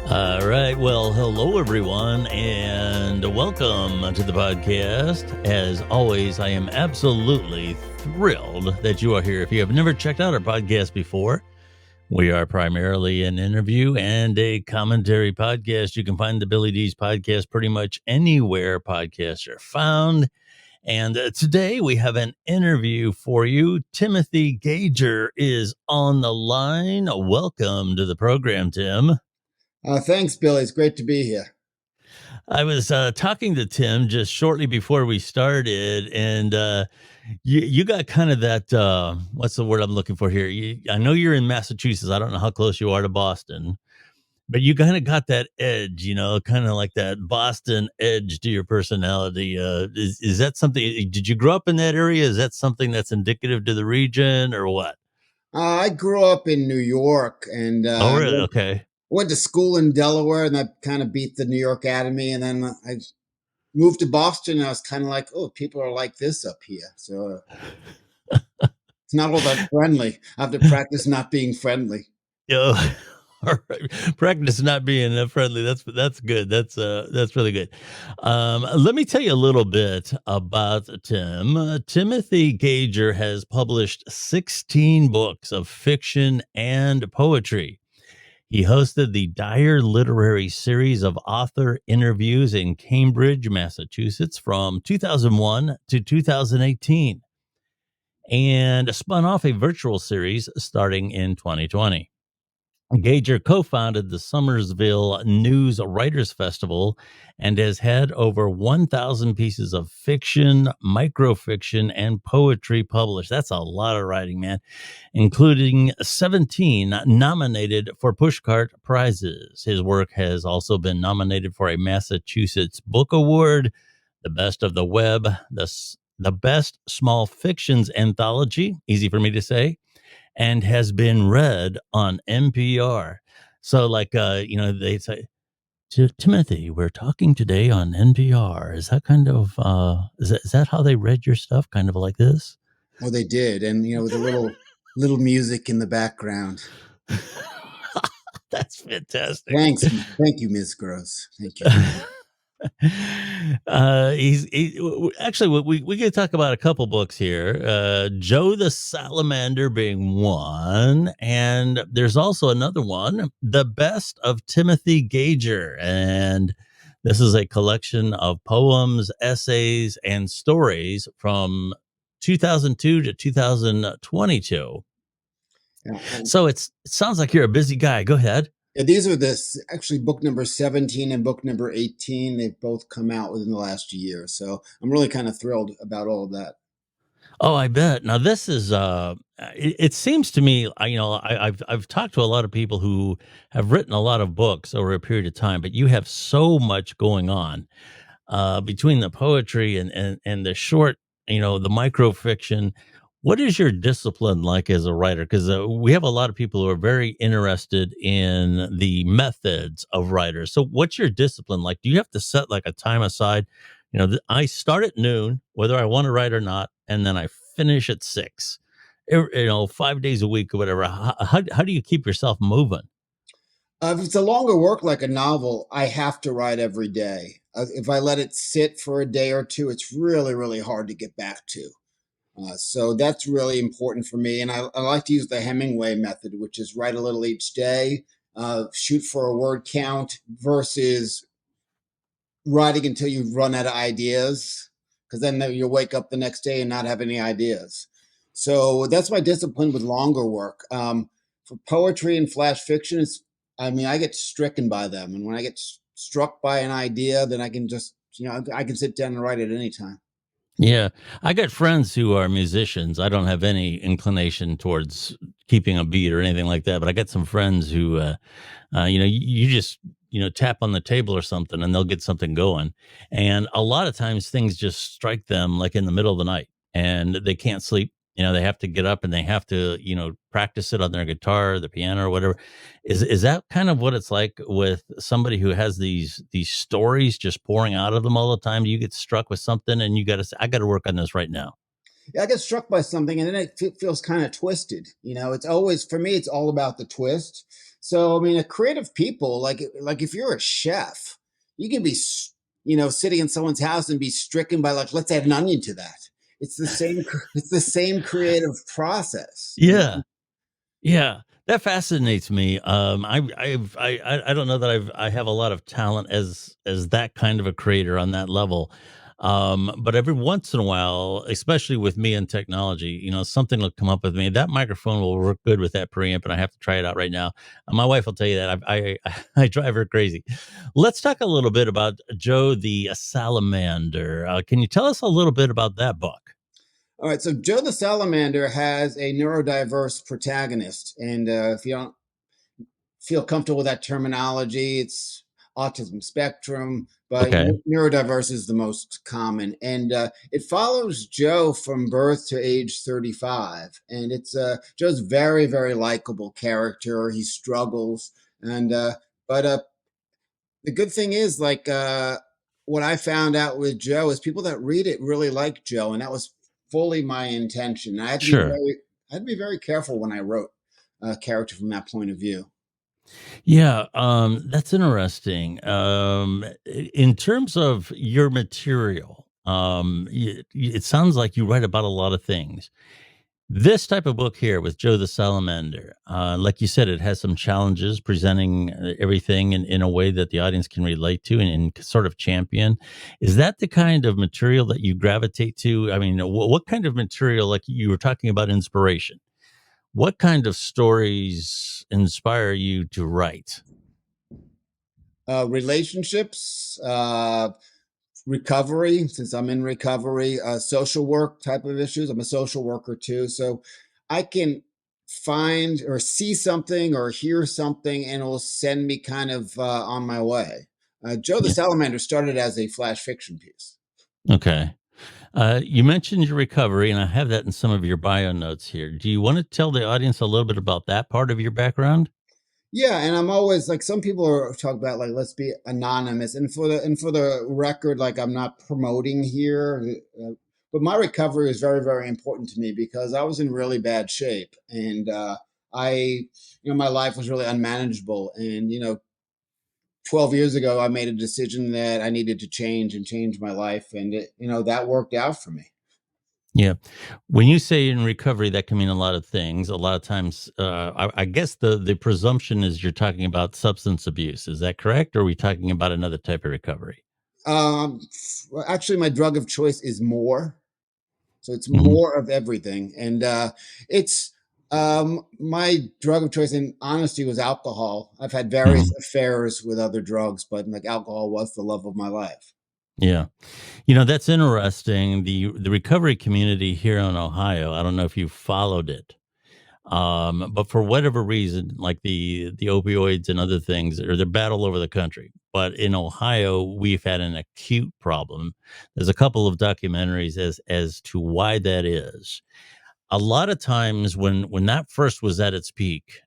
All right. Well, hello, everyone, and welcome to the podcast. As always, I am absolutely thrilled that you are here. If you have never checked out our podcast before, we are primarily an interview and a commentary podcast. You can find the Billy D's podcast pretty much anywhere podcasts are found. And today we have an interview for you. Timothy Gager is on the line. Welcome to the program, Tim. Thanks, Billy. It's great to be here. I was talking to Tim just shortly before we started, and you got kind of that, what's the word I'm looking for here? I know you're in Massachusetts. I don't know how close you are to Boston, but you kind of got that edge, kind of like that Boston edge to your personality. Is that something, did you grow up in that area? Is that something that's indicative to the region or what? I grew up in New York and Oh, really? Okay. went to school in Delaware, and that kind of beat the New York out of me. And then I moved to Boston, and I was kind of like, oh, people are like this up here. So it's not all that friendly. I have to practice not being friendly. Yeah. All right. Practice not being friendly. That's good. That's really good. Let me tell you a little bit about Tim. Timothy Gager has published 16 books of fiction and poetry. He hosted the Dyer Literary Series of Author Interviews in Cambridge, Massachusetts from 2001 to 2018, and spun off a virtual series starting in 2020. Gager co-founded the Somerville News Writers Festival and has had over 1,000 pieces of fiction, microfiction, and poetry published. That's a lot of writing, man, including 17 nominated for Pushcart Prizes. His work has also been nominated for a Massachusetts Book Award, the Best of the Web, the Best Small Fictions Anthology, easy for me to say, and has been read on NPR. So, like, they say, Timothy, we're talking today on NPR. Is that kind of, is that how they read your stuff? Kind of like this? Oh, they did. And, with a little music in the background. That's fantastic. Thanks. Thank you, Ms. Gross. Thank you. Actually, we can talk about a couple books here. Joe the Salamander being one, and there's also another one, The Best of Timothy Gager, and this is a collection of poems, essays, and stories from 2002 to 2022. Yeah. So it sounds like you're a busy guy. Go ahead. Yeah, these are actually book number 17 and book number 18. They've both come out within the last year. So I'm really kind of thrilled about all of that. Oh, I bet. Now this is it seems to me, I've talked to a lot of people who have written a lot of books over a period of time, but you have so much going on between the poetry and the short, the microfiction. What is your discipline like as a writer? Because we have a lot of people who are very interested in the methods of writers. So what's your discipline like? Do you have to set like a time aside? I start at noon, whether I want to write or not, and then I finish at 6, 5 days a week or whatever. How do you keep yourself moving? If it's a longer work like a novel, I have to write every day. If I let it sit for a day or two, it's really, really hard to get back to. So that's really important for me. And I like to use the Hemingway method, which is write a little each day, shoot for a word count versus writing until you run out of ideas, because then you'll wake up the next day and not have any ideas. So that's my discipline with longer work. For poetry and flash fiction, I get stricken by them. And when I get struck by an idea, then I can just, I can sit down and write it anytime. Yeah, I got friends who are musicians. I don't have any inclination towards keeping a beat or anything like that, but I got some friends who, you just, tap on the table or something and they'll get something going. And a lot of times things just strike them like in the middle of the night and they can't sleep. They have to get up and they have to, practice it on their guitar, the piano or whatever. Is that kind of what it's like with somebody who has these stories just pouring out of them all the time? You get struck with something and you got to say, I got to work on this right now. I get struck by something and then it feels kind of twisted. It's always, for me, it's all about the twist. So, I mean, a creative people, like if you're a chef, you can be, sitting in someone's house and be stricken by like, let's add an onion to that. It's the same, it's the same creative process. Yeah. Yeah, that fascinates me. I don't know that I have a lot of talent as that kind of a creator on that level. But every once in a while, especially with me and technology, something will come up with me. That microphone will work good with that preamp, and I have to try it out right now. My wife will tell you that I drive her crazy. Let's talk a little bit about Joe the Salamander. Can you tell us a little bit about that book? All right, so Joe the Salamander has a neurodiverse protagonist, and if you don't feel comfortable with that terminology, it's autism spectrum, but Okay. neurodiverse is the most common. And it follows Joe from birth to age 35. And it's Joe's very, very likable character. He struggles. And, but the good thing is, what I found out with Joe is people that read it really like Joe. And that was fully my intention. Sure. I had to be very careful when I wrote a character from that point of view. Yeah, that's interesting. In terms of your material, it sounds like you write about a lot of things. This type of book here with Joe the Salamander, like you said, it has some challenges presenting everything in a way that the audience can relate to and sort of champion. Is that the kind of material that you gravitate to? I mean, what kind of material, like you were talking about inspiration? What kind of stories inspire you to write? Relationships, recovery, since I'm in recovery, social work type of issues. I'm a social worker too. So I can find or see something or hear something and it will send me kind of on my way. Joe the Yeah. Salamander started as a flash fiction piece. Okay. You mentioned your recovery, and I have that in some of your bio notes here. Do you want to tell the audience a little bit about that part of your background? Yeah, and I'm always like some people are talk about like let's be anonymous, and for the record, like I'm not promoting here, but my recovery is very very important to me because I was in really bad shape, and I my life was really unmanageable, and 12 years ago I made a decision that I needed to change and change my life, and that worked out for me. Yeah. When you say in recovery, that can mean a lot of things. A lot of times, I guess the presumption is you're talking about substance abuse. Is that correct? Or are we talking about another type of recovery? Well, actually, my drug of choice is more. So it's Hmm. more of everything. And it's my drug of choice in honesty was alcohol. I've had various Hmm. affairs with other drugs, but like alcohol was the love of my life. Yeah. That's interesting. The recovery community here in Ohio, I don't know if you followed it. But for whatever reason, like the opioids and other things, or they're bad all over the country. But in Ohio, we've had an acute problem. There's a couple of documentaries as to why that is. A lot of times when that first was at its peak,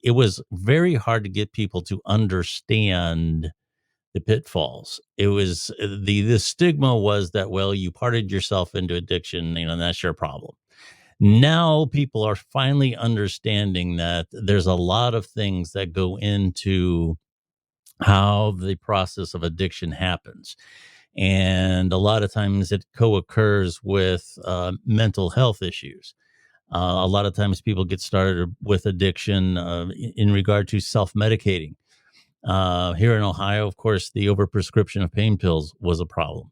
it was very hard to get people to understand the pitfalls. It was the stigma was that, well, you partied yourself into addiction, and that's your problem. Now people are finally understanding that there's a lot of things that go into how the process of addiction happens. And a lot of times it co occurs with mental health issues. A lot of times people get started with addiction in regard to self medicating. Here in Ohio, of course, the overprescription of pain pills was a problem.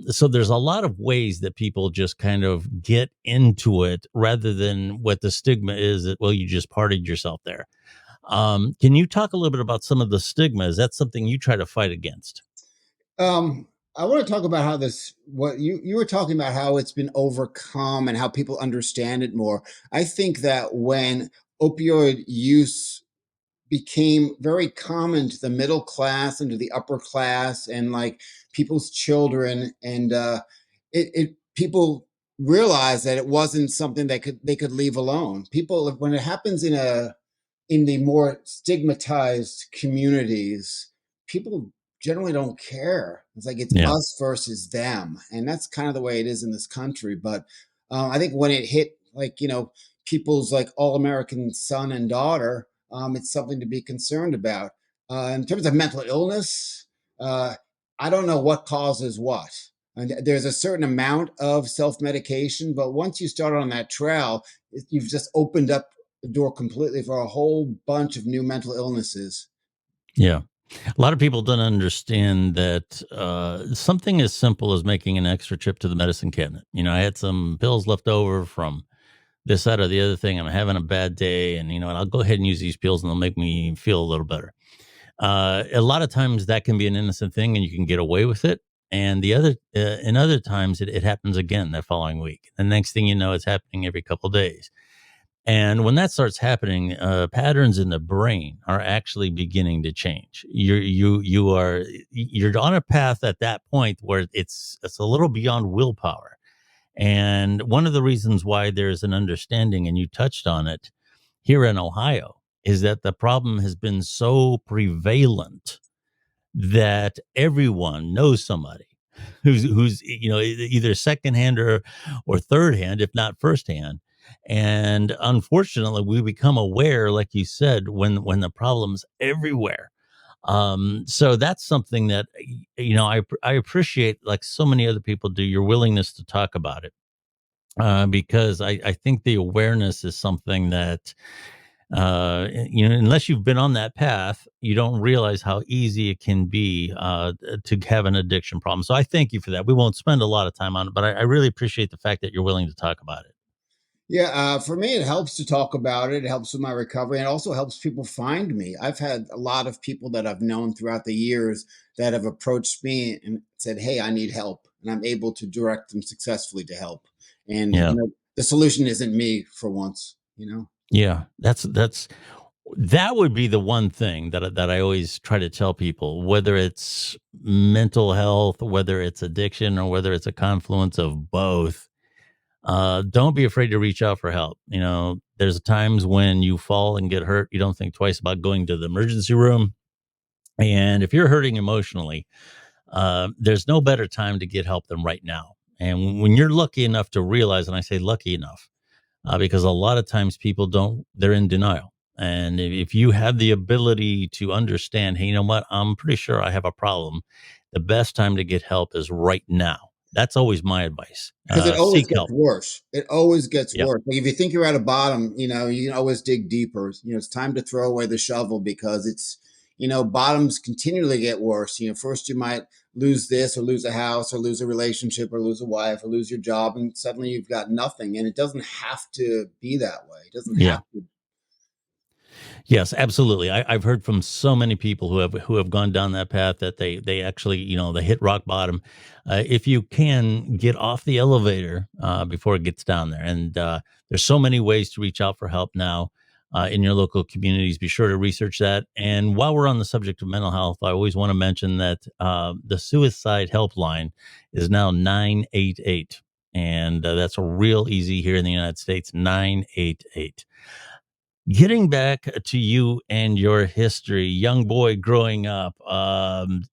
So there's a lot of ways that people just kind of get into it rather than what the stigma is that, well, you just partied yourself there. Can you talk a little bit about some of the stigma? Is that something you try to fight against? I want to talk about how this what you were talking about how it's been overcome and how people understand it more. I think that when opioid use became very common to the middle class and to the upper class and like people's children and it people realized that it wasn't something that they could leave alone. People when it happens in the more stigmatized communities, people generally don't care. It's like it's Yeah. us versus them, and that's kind of the way it is in this country. But I think when it hit, like, people's like all American son and daughter, it's something to be concerned about. In terms of mental illness, uh, I don't know what causes what. And there's a certain amount of self medication, but once you start on that trail, you've just opened up the door completely for a whole bunch of new mental illnesses. Yeah. A lot of people don't understand that something as simple as making an extra trip to the medicine cabinet. I had some pills left over from this, that, or the other thing. I'm having a bad day, and and I'll go ahead and use these pills, and they'll make me feel a little better. A lot of times that can be an innocent thing, and you can get away with it. And in other times, it happens again that following week. The next thing you know, it's happening every couple days. And when that starts happening, patterns in the brain are actually beginning to change. You're on a path at that point where it's a little beyond willpower. And one of the reasons why there's an understanding, and you touched on it here in Ohio, is that the problem has been so prevalent that everyone knows somebody who's either secondhand or third hand, if not first hand. And unfortunately, we become aware, like you said, when the problem's everywhere. So that's something that I appreciate, like so many other people do, your willingness to talk about it, because I think the awareness is something that unless you've been on that path, you don't realize how easy it can be to have an addiction problem. So I thank you for that. We won't spend a lot of time on it, but I really appreciate the fact that you're willing to talk about it. Yeah, for me, it helps to talk about it. It helps with my recovery, and it also helps people find me. I've had a lot of people that I've known throughout the years that have approached me and said, "Hey, I need help," and I'm able to direct them successfully to help. And Yeah. the solution isn't me for once. Yeah. That would be the one thing that I always try to tell people, whether it's mental health, whether it's addiction, or whether it's a confluence of both. Don't be afraid to reach out for help. There's times when you fall and get hurt, you don't think twice about going to the emergency room. And if you're hurting emotionally, there's no better time to get help than right now. And when you're lucky enough to realize, and I say lucky enough, because a lot of times people don't, they're in denial. And if you have the ability to understand, hey, you know what, I'm pretty sure I have a problem, the best time to get help is right now. That's always my advice. Because it always Seek gets help. worse. It always gets Yep. worse. Like if you think you're at a bottom, you can always dig deeper. It's time to throw away the shovel because bottoms continually get worse. First you might lose this or lose a house or lose a relationship or lose a wife or lose your job, and suddenly you've got nothing. And it doesn't have to be that way. It doesn't Yeah. have to. Yes, absolutely. I've heard from so many people who have gone down that path that they actually they hit rock bottom. If you can get off the elevator before it gets down there, and there's so many ways to reach out for help now in your local communities. Be sure to research that. And while we're on the subject of mental health, I always want to mention that the suicide helpline is now 988, and that's a real easy here in the United States. 988. Getting back to you and your history, young boy growing up,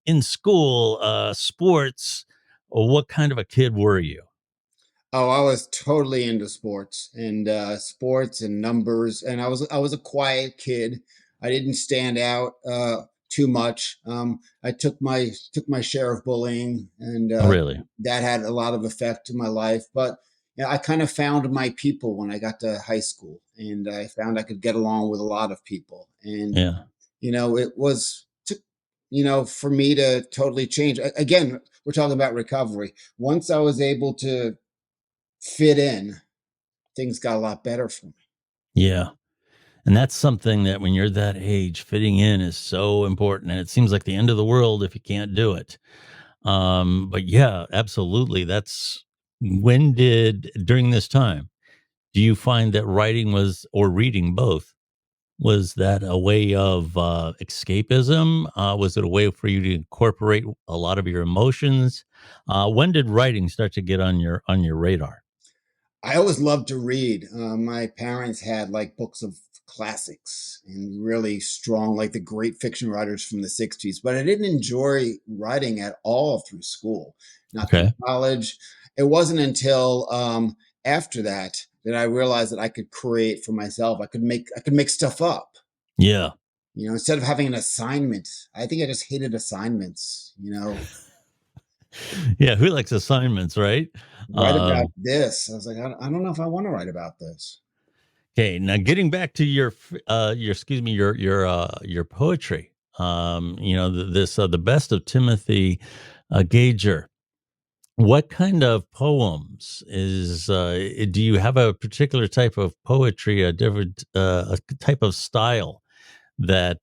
in school, sports, what kind of a kid were you? Oh, I was totally into sports and numbers, and I was a quiet kid. I didn't stand out too much. I took my share of bullying, and Oh, really? that had a lot of effect in my life. But I kind of found my people when I got to high school, and I found I could get along with a lot of people. And Yeah. it was took for me to totally change. Again, we're talking about recovery. Once I was able to fit in, things got a lot better for me. Yeah. And that's something that when you're that age, fitting in is so important. And it seems like the end of the world if you can't do it. But yeah, absolutely. During this time, do you find that writing was, or reading both, was that a way of escapism? Was it a way for you to incorporate a lot of your emotions? When did writing start to get on your radar? I always loved to read. My parents had like books of classics and really strong, like the great fiction writers from the 60s. But I didn't enjoy writing at all through school, not through Okay. college. It wasn't until after that that I realized that I could create for myself. I could make stuff up. Yeah. Instead of having an assignment. I think I just hated assignments. Yeah. Who likes assignments, right? Write about Um, this. I was like, I don't know if I want to write about this. okay. Now getting back to excuse me, your poetry. The best of Timothy Gager. What kind of poems do you have a particular type of poetry, a different a type of style that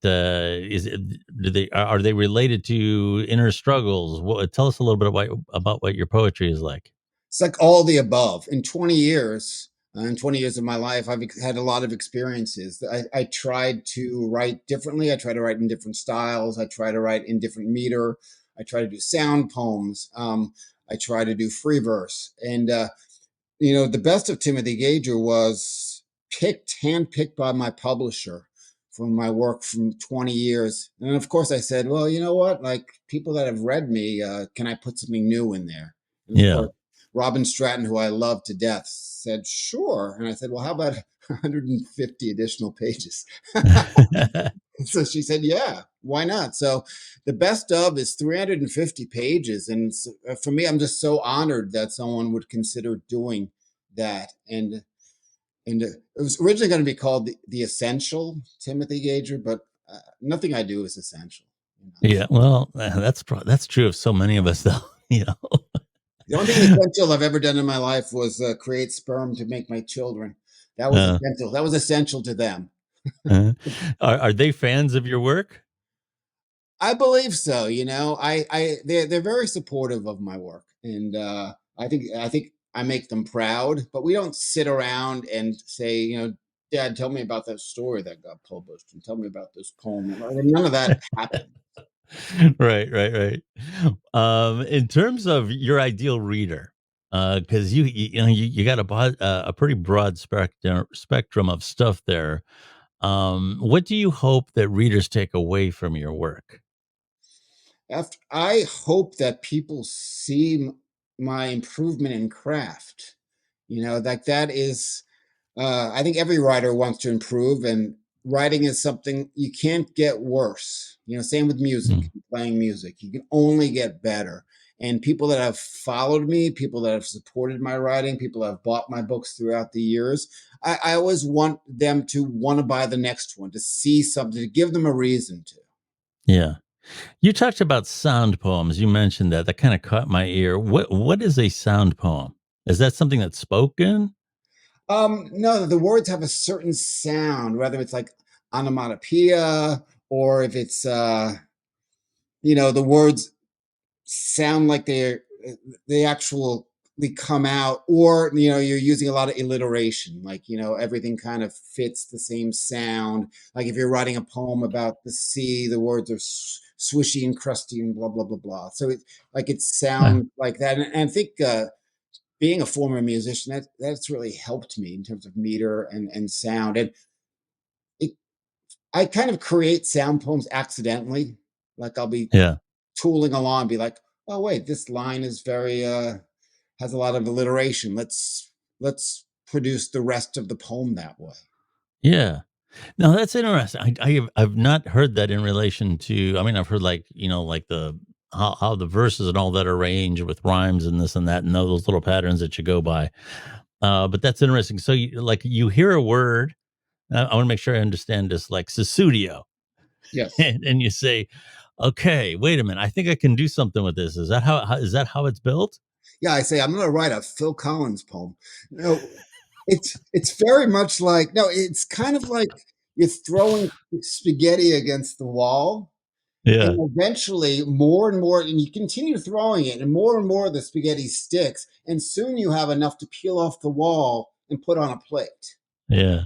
are they related to inner struggles? Tell us a little bit about what your poetry is like. It's like all the above. In 20 years of my life, I've had a lot of experiences. I tried to write differently. I try to write in different styles. I try to write in different meter. I try to do sound poems. I try to do free verse. And the best of Timothy Gager was handpicked by my publisher from my work from 20 years. And of course, I said, well, you know what? Like people that have read me, can I put something new in there? And of Yeah. course, Robin Stratton, who I love to death, said, sure. And I said, well, how about 150 additional pages? So she said, yeah, why not? So the best of is 350 pages. And for me, I'm just so honored that someone would consider doing that. And it was originally going to be called the Essential Timothy Gager, but nothing I do is essential. Yeah, well, that's true of so many of us, though. You The only thing essential I've ever done in my life was create sperm to make my children. That was uh, essential. That was essential to them. uh, are they fans of your work? I believe so. They're very supportive of my work, and I think I make them proud. But we don't sit around and say, Dad, tell me about that story that got published, and tell me about this poem. None of that happened. Right, right, right. In terms of your ideal reader, because you got a pretty broad spectrum of stuff there. What do you hope that readers take away from your work? I hope that people see my improvement in craft. Like that is I think every writer wants to improve, and writing is something you can't get worse. Same with music, Mm, playing music. You can only get better. And people that have followed me, people that have supported my writing, people that have bought my books throughout the years, I always want them to want to buy the next one, to see something, to give them a reason to. yeah. You talked about sound poems. You mentioned that. That kind of caught my ear. What is a sound poem? Is that something that's spoken? No, the words have a certain sound, whether it's like onomatopoeia or if it's the words sound like they actually come out, or you're using a lot of alliteration, like everything kind of fits the same sound. Like if you're writing a poem about the sea, the words are swishy and crusty and blah blah blah blah. So it Uh, sounds like that. And I think being a former musician, that's really helped me in terms of meter and sound. And it, I kind of create sound poems accidentally. Like I'll be yeah. tooling along, be like, oh wait, this line is very has a lot of alliteration. Let's produce the rest of the poem that way. Yeah. No, that's interesting. I've not heard that in relation to. I mean, I've heard like like the how the verses and all that are arranged with rhymes and this and that and those little patterns that you go by. But that's interesting. So you hear a word. I want to make sure I understand this. Like Susudio, Yes. and you say, "Okay, wait a minute. I think I can do something with this." Is that is that how it's built? Yeah, I say I'm going to write a Phil Collins poem. No, it's very much like no, it's kind of like you're throwing spaghetti against the wall, and Yeah, eventually more and more, and you continue throwing it, and more the spaghetti sticks, and soon you have enough to peel off the wall and put on a plate. yeah.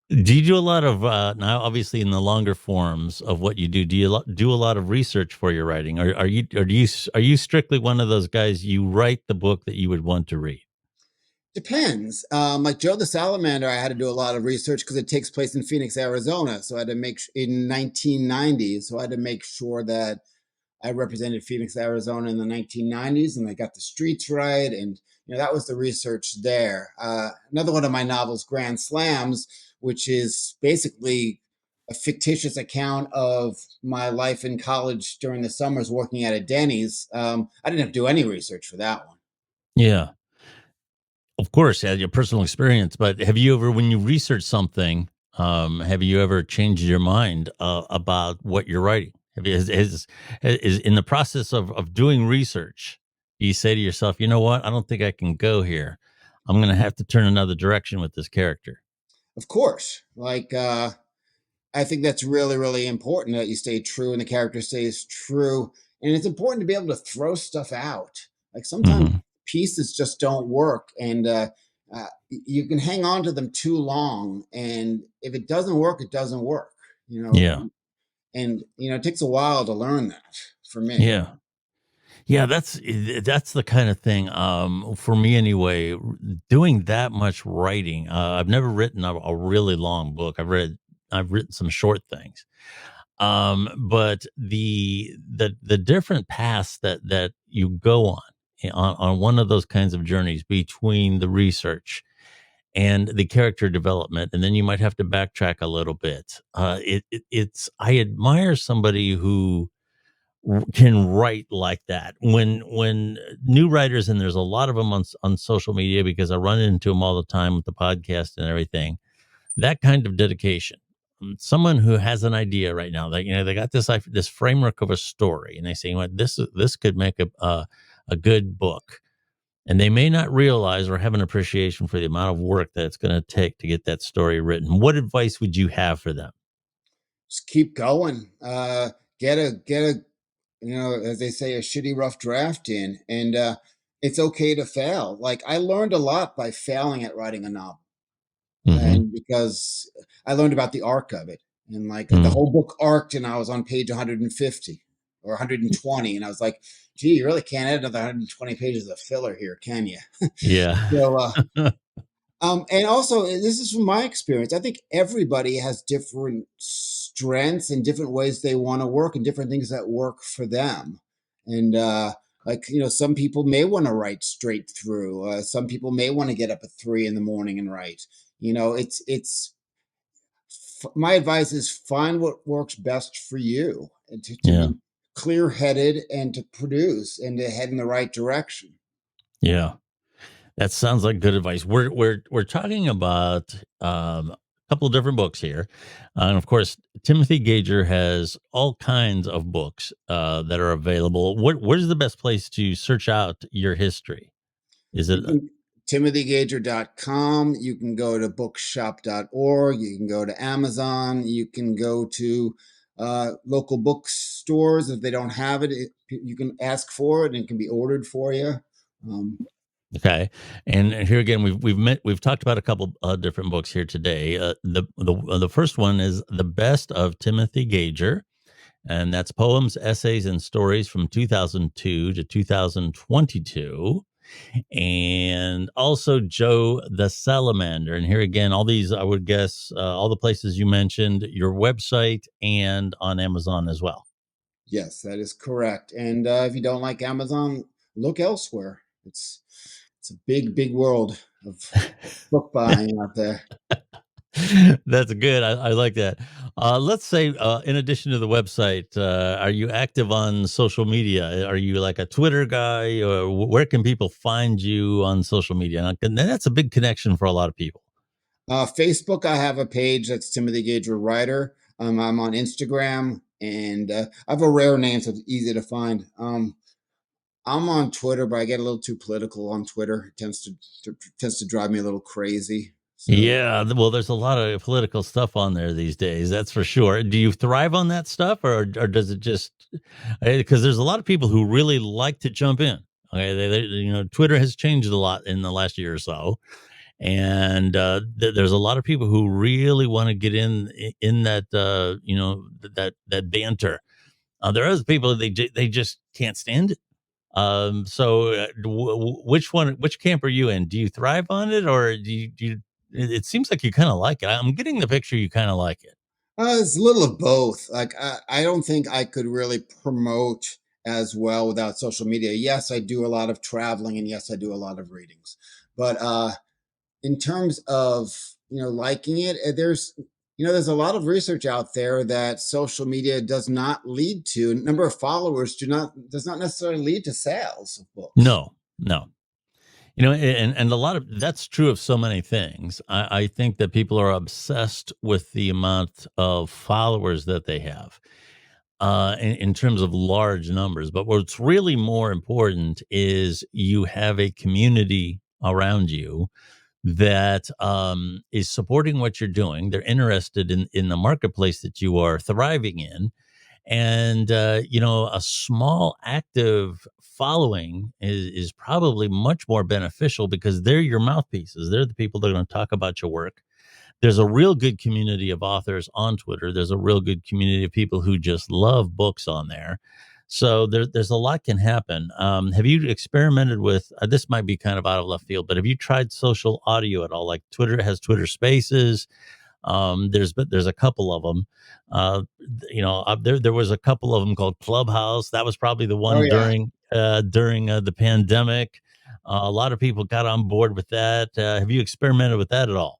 Do you do a lot of now? Obviously, in the longer forms of what you do, do a lot of research for your writing? Or are you strictly one of those guys? You write the book that you would want to read. Depends. Like Joe the Salamander, I had to do a lot of research because it takes place in Phoenix, Arizona. So I had to in 1990. So I had to make sure that I represented Phoenix, Arizona in the 1990s, and I got the streets right. And that was the research there. Another one of my novels, Grand Slams, which is basically a fictitious account of my life in college during the summers working at a Denny's. I didn't have to do any research for that one. Yeah. Of course, yeah, your personal experience, but have you ever, when you research something, have you ever changed your mind about what you're writing? Have you, is in the process of doing research, you say to yourself, you know what, I don't think I can go here. I'm going to have to turn another direction with this character. Of course, like I think that's really, really important that you stay true and the character stays true. And it's important to be able to throw stuff out. Like sometimes Hmm. pieces just don't work, and you can hang on to them too long. And if it doesn't work, it doesn't work. You know, Yeah. and it takes a while to learn that for me. Yeah. Yeah, that's the kind of thing, for me anyway, doing that much writing. I've never written a really long book. I've written some short things. But the different paths that you go on, on one of those kinds of journeys between the research and the character development, and then you might have to backtrack a little bit. It's I admire somebody who can write like that. When new writers, and there's a lot of them on social media because I run into them all the time with the podcast and everything, that kind of dedication. Someone who has an idea right now, that they got this framework of a story, and they say, "What, this could make a good book," and they may not realize or have an appreciation for the amount of work that it's going to take to get that story written. What advice would you have for them? Just keep going. Get a as they say, a shitty rough draft in, and it's okay to fail. Like I learned a lot by failing at writing a novel, Hmm. and because I learned about the arc of it, and like the whole book arced, and I was on page 150 or 120, and I was like, "Gee, you really can't add another 120 pages of filler here, can you?" Yeah. So, and also, this is from my experience. I think everybody has different strengths and different ways they want to work and different things that work for them. And like some people may want to write straight through. Some people may want to get up at 3 in the morning and write. It's my advice is find what works best for you and to Yeah. be clear headed and to produce and to head in the right direction. Yeah. That sounds like good advice. We're talking about a couple of different books here, and of course, Timothy Gager has all kinds of books that are available. Where's the best place to search out your history? Is it You can timothygager.com. You can go to bookshop.org. You can go to Amazon. You can go to local bookstores. If they don't have you can ask for it and it can be ordered for you. Um, okay? And here again, we've talked about a couple different books here today. The first one is The Best of Timothy Gager, and that's poems, essays, and stories from 2002 to 2022. And also Joe the Salamander. And here again, all these, I would guess, all the places you mentioned, your website, and on Amazon as well. yes, that is correct. And if you don't like Amazon, look elsewhere. It's a big, big world of book buying out there. That's good. I like that. Let's say, in addition to the website, are you active on social media? Are you like a Twitter guy, or where can people find you on social media? And that's a big connection for a lot of people. Facebook, I have a page that's Timothy Gager Writer. I'm on Instagram, and I have a rare name, so it's easy to find. I'm on Twitter, but I get a little too political on Twitter. It tends to drive me a little crazy. So Yeah, well, there's a lot of political stuff on there these days. That's for sure. Do you thrive on that stuff, or does it just, because there's a lot of people who really like to jump in. Okay, Twitter has changed a lot in the last year or so, and there's a lot of people who really want to get in that that banter. There are other people, they just can't stand it. So which camp are you in? Do you thrive on it, or it seems like you kind of like it. I'm getting the picture you kind of like it. It's a little of both. Like I don't think I could really promote as well without social media. Yes, I do a lot of traveling, and yes, I do a lot of readings. But in terms of liking it, there's a lot of research out there that social media does not lead to number of followers does not necessarily lead to sales of books. No, no. And a lot of that's true of so many things. I think that people are obsessed with the amount of followers that they have, in terms of large numbers. But what's really more important is you have a community around you that is supporting what you're doing. They're interested in the marketplace that you are thriving in, and a small active following is probably much more beneficial because they're your mouthpieces. They're the people that are going to talk about your work. There's a real good community of authors on Twitter. There's a real good community of people who just love books on there. So there's a lot can happen. Have you experimented with this? Might be kind of out of left field, but have you tried social audio at all? Like Twitter has Twitter Spaces. There's a couple of them. There was a couple of them called Clubhouse. That was probably the Oh one yeah. during the pandemic. A lot of people got on board with that. Have you experimented with that at all?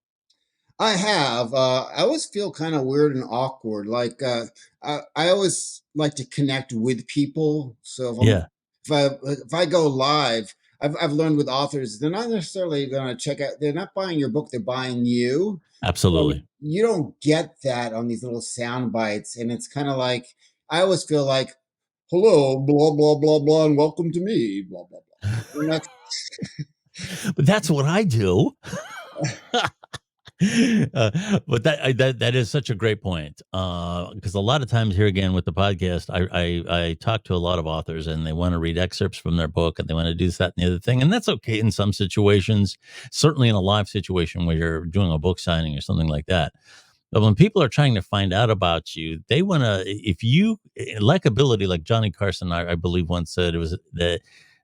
I have. I always feel kind of weird and awkward. Like I always like to connect with people. So Yeah, if I go live, I've learned with authors, they're not necessarily going to check out. They're not buying your book. They're buying you. So absolutely. you don't get that on these little sound bites, and it's kind of like I always feel like, "Hello, blah blah blah blah, and welcome to me, blah blah blah." And that's But that's what I do. But that is such a great point, because a lot of times here again with the podcast, I talk to a lot of authors and they want to read excerpts from their book and they want to do this, that, and the other thing, and that's okay in some situations. Certainly in a live situation where you're doing a book signing or something like that. But when people are trying to find out about you, they want to, if you likability, like Johnny Carson, I believe once said it was that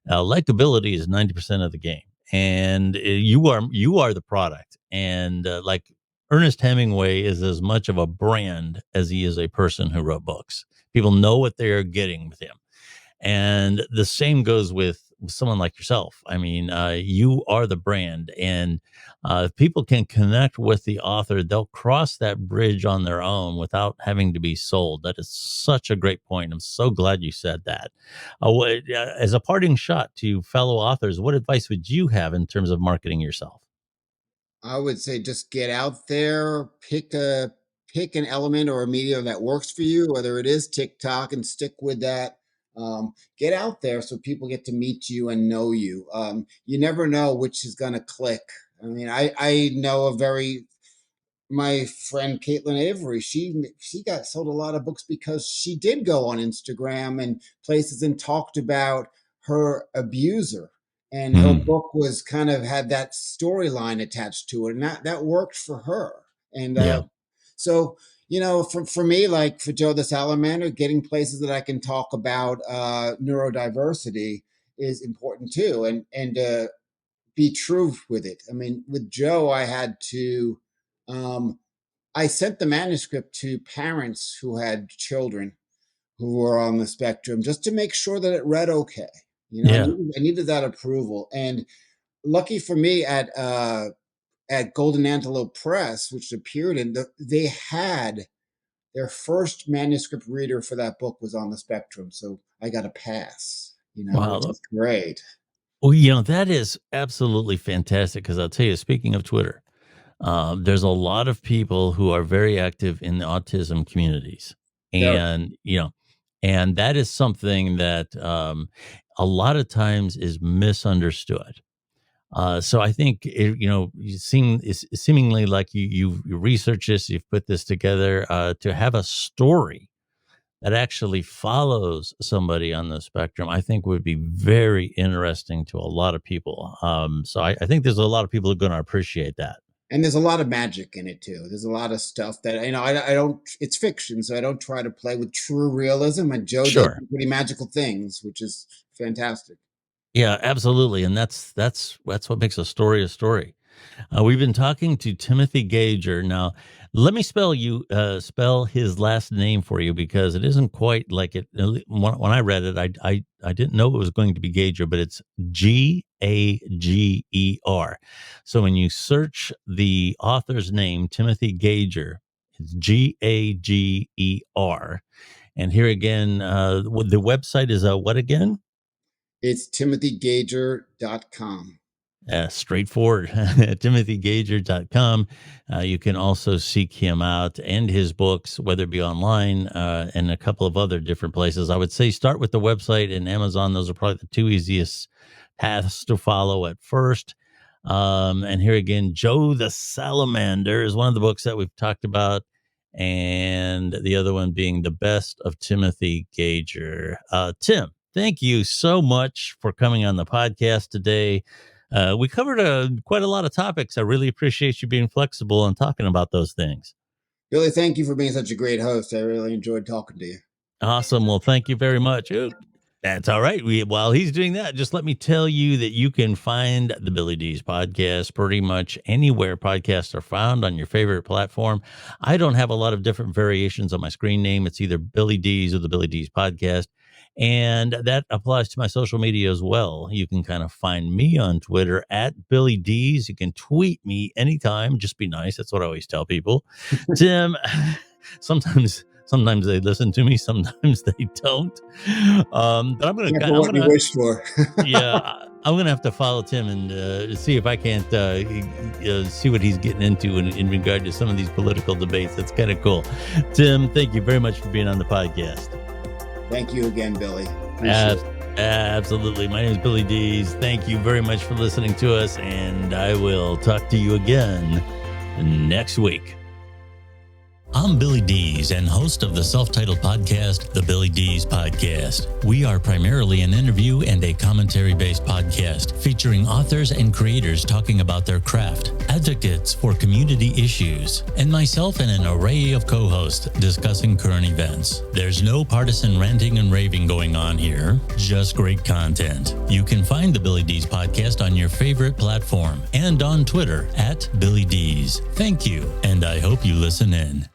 likability is 90% of the game. And you are the product. And like Ernest Hemingway is as much of a brand as he is a person who wrote books. People know what they're getting with him. And the same goes with someone like yourself. I mean, you are the brand, and if people can connect with the author, they'll cross that bridge on their own without having to be sold. That is such a great point. I'm so glad you said that. As a parting shot to fellow authors, what advice would you have in terms of marketing yourself? I would say just get out there, pick an element or a media that works for you, whether it is TikTok, and stick with that. Get out there so people get to meet you and know you. You never know which is going to click. I mean, I know a very my friend Caitlin Avery, she got sold a lot of books because she did go on Instagram and places and talked about her abuser. And her Hmm. book was kind of had that storyline attached to it, and that worked for her. And Yeah. so, for me, like for Joe the Salamander, getting places that I can talk about neurodiversity is important too, and be true with it. I mean, with Joe, I had to. Um, I sent the manuscript to parents who had children who were on the spectrum just to make sure that it read okay. Yeah. I needed that approval. And lucky for me, at Golden Antelope Press, which appeared in they had their first manuscript reader for that book was on the spectrum, so I got a pass. Which Wow. is great. Well, that is absolutely fantastic because I'll tell you, speaking of Twitter, there's a lot of people who are very active in the autism communities, Very. and and that is something that a lot of times is misunderstood. So I think it's seemingly like you research this, you've put this together to have a story that actually follows somebody on the spectrum. I think would be very interesting to a lot of people. So I think there's a lot of people who are going to appreciate that. And there's a lot of magic in it too. There's a lot of stuff that I don't. It's fiction, so I don't try to play with true realism. And Joe does Sure. some pretty magical things, which is fantastic. Yeah, absolutely, and that's what makes a story a story. We've been talking to Timothy Gager. Now, let me spell his last name for you because it isn't quite like it. When I read it, I didn't know it was going to be Gager, but it's Gager. So when you search the author's name, Timothy Gager, it's Gager. And here again, the website is what again? It's timothygager.com. Straightforward. TimothyGager.com. You can also seek him out and his books, whether it be online and a couple of other different places. I would say start with the website and Amazon. Those are probably the two easiest paths to follow at first. And here again, Joe the Salamander is one of the books that we've talked about. And the other one being The Best of Timothy Gager. Tim, thank you so much for coming on the podcast today. We covered quite a lot of topics. I really appreciate you being flexible and talking about those things. Billy, thank you for being such a great host. I really enjoyed talking to you. Awesome. Well, thank you very much. That's all right. While he's doing that, just let me tell you that you can find the Billy D's podcast pretty much anywhere podcasts are found on your favorite platform. I don't have a lot of different variations on my screen name. It's either Billy D's or the Billy D's podcast. And that applies to my social media as well. You can kind of find me on Twitter at Billy D's. You can tweet me anytime. Just be nice. That's what I always tell people. Tim, sometimes they listen to me, sometimes they don't. But I'm gonna, wish for. yeah, I'm gonna have to follow Tim and see if I can't see what he's getting into in regard to some of these political debates. That's kind of cool. Tim, thank you very much for being on the podcast. Thank you again, Billy. Absolutely. My name is Billy Dees. Thank you very much for listening to us, and I will talk to you again next week. I'm Billy Dees and host of the self-titled podcast, The Billy Dees Podcast. We are primarily an interview and a commentary-based podcast featuring authors and creators talking about their craft, advocates for community issues, and myself and an array of co-hosts discussing current events. There's no partisan ranting and raving going on here, just great content. You can find the Billy Dees Podcast on your favorite platform and on Twitter at Billy Dees. Thank you, and I hope you listen in.